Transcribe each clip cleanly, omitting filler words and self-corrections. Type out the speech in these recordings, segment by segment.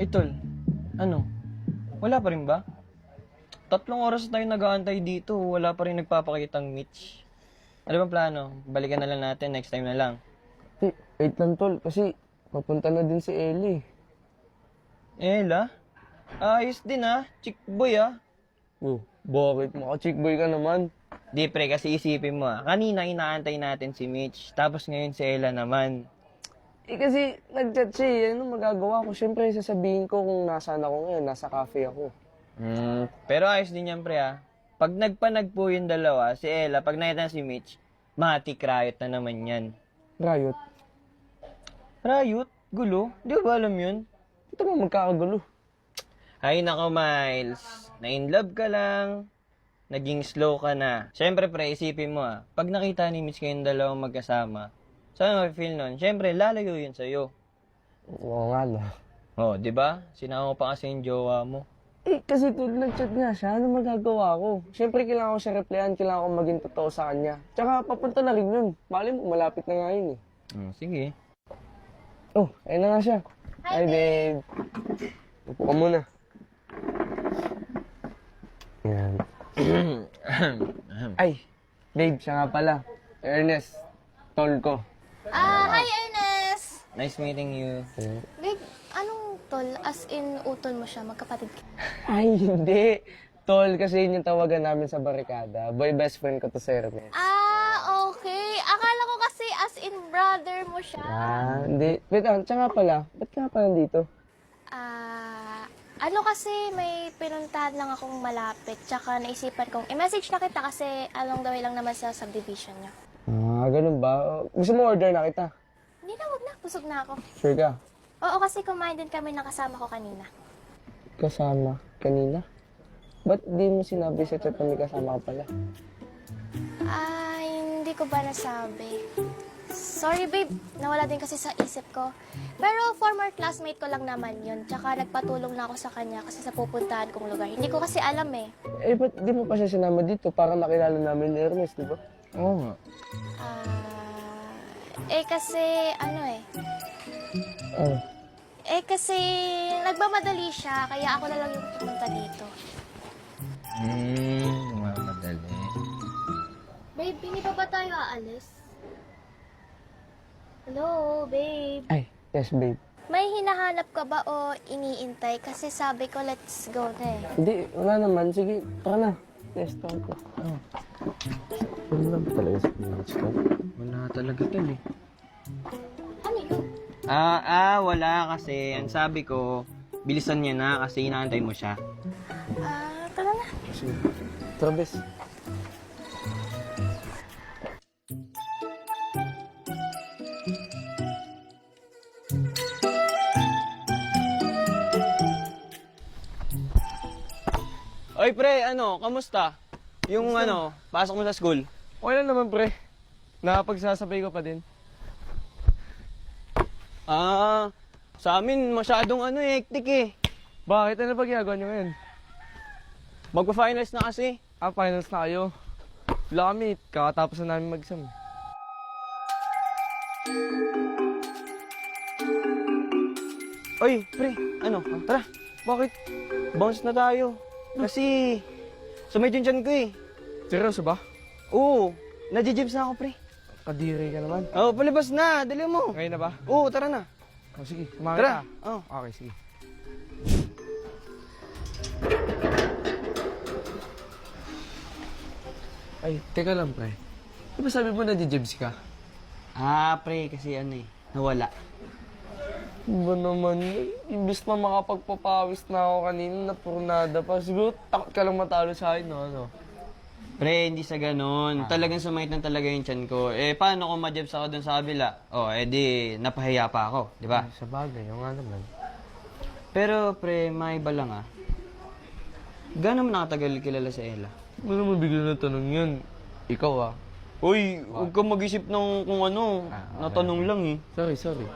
Tol, ano? Wala pa rin ba? 3 oras na tayo nag-aantay dito, wala pa rin nagpapakitang Mitch. Ano bang plano? Balikan na lang natin, next time na lang. Wait lang, tol. Kasi papunta na din si Ellie. Ella? Ayos din ah, chick boy ah. Oh, bakit? Maka-chick boy ka naman. Di pre, kasi isipin mo ah, kanina inaantay natin si Mitch, tapos ngayon si Ella naman. Kasi nag-chat siya eh. Ano magagawa ko? Siyempre, sasabihin ko kung nasaan ako ngayon. Nasa cafe ako. Pero ayos din yan pre ah. Pag nagpanagpo yung dalawa, si Ella, pag nakita si Mitch, matik riot na naman yan. Riot. Riot? Gulo? Di ba alam yun? Ito ba magkakagulo? Ay nako Miles, na-in love ka lang, naging slow ka na. Siyempre pre, isipin mo ah, pag nakita ni Mitch kayong dalawang magkasama, saan mo feel nun? Siyempre, lalayo yun sa'yo. Oo nga, no. Oh, di ba? Sinama mo pa kasi yung jowa mo. Kasi tol, nag-chat nga siya. Ano magagawa ko? Siyempre, kailangan ko siya replyan. Kailangan ko maging totoo sa kanya. Tsaka, papunta na rin yun. Mali mo, malapit na nga yun eh. Sige. Oh, ayun na nga siya. Hi, babe. Upo ka muna. Yan. Ay, babe, siya nga pala. Ernest, tol ko. Hi Ernest! Nice meeting you. Babe, anong tol? As in, utol mo siya, magkapatid ka. Ay, hindi. Tol, kasi yun yung tawagan namin sa barikada. Boy, best friend ko to si Ernest. Okay. Akala ko kasi as in brother mo siya. Hindi. Wait, tsaka pala. Ba't ka pala dito? Ano kasi may pinuntahan lang akong malapit. Tsaka naisipan kong, i-message na kita kasi along the way lang naman sa subdivision niya. Ganun ba? Gusto mo order na kita? Hindi na, wag na. Busog na ako. Sure ka? Oo, kasi kumain din kami ng kasama ko kanina. Kasama kanina? Ba't di mo sinabi sa chat na may kasama ka pala? Hindi ko ba nasabi? Sorry, babe. Nawala din kasi sa isip ko. Pero former classmate ko lang naman yun. Tsaka nagpatulong na ako sa kanya kasi sa pupuntahan kong lugar. Hindi ko kasi alam eh. Ba't di mo pa siya sinama dito para makilala namin ni Ernest, di ba? Oo nga. Kasi ano eh. Oh. Kasi nagmamadali siya, kaya ako na lang yung pumunta dito. Madali. Babe, hindi pa ba tayo aalis? Hello, babe. Ay, yes, babe. May hinahanap ka ba o iniintay? Kasi sabi ko, let's go na eh. Hindi, wala naman. Sige, tara na. Yes, tara ko. Wala lang talaga sa minutes ko. Wala talaga tol eh. Ano yun? Wala kasi. Ang sabi ko, bilisan niya na kasi inaantay mo siya. Tara na. Sige. Tara, bes. Oy pre, kamusta? Yung pasok mo sa school? Okay lang naman, pre. Nakapagsasabay ko pa din. Sa amin masyadong hectic eh. Bakit? Ano ba ginagawa niyo ngayon? Magpa-finals na kasi. Finals na kayo. Wala kami. Kakatapos na namin mag-exam. Oy, pre, tara. Bakit? Bounce na tayo. Kasi, sumay dyan ko eh. Seryoso ba? Oo, nadjijibs na ako pre. Kadiri ka naman. Palibas na, dali mo. Ngayon na ba? Oo, tara na. Sige, kumain Tara. ka. Okay, sige. Ay, teka lang, pre. Di ba sabi mo na-jibs ka? Pre, kasi nawala. Ba naman, imbis na makapagpapawis na ako kanina, napurnada pa. Siguro takot ka lang matalo sa akin, no? Ano? Pre, hindi sa ganun. Talagang sumait na talaga yung tiyan ko. Paano kung ma-jibs ako dun sa kabila? Di, napahiya pa ako, di ba? Sa bagay, yung nga naman. Pero, pre, maiba lang Gano'n mo nakatagal kilala si Ella? Ano naman bigla na tanong yun? Ikaw Uy, huwag kang mag-isip ng kung natanong lang eh. Sorry.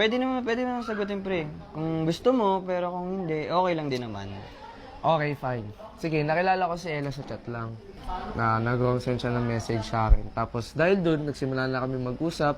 Pwede naman sagutin, pre. Kung gusto mo, pero kung hindi, okay lang din naman. Okay, fine. Sige, nakilala ko si Ella sa chat lang. Nag-send siya ng message sa akin. Tapos dahil doon, nagsimula na kami mag-usap.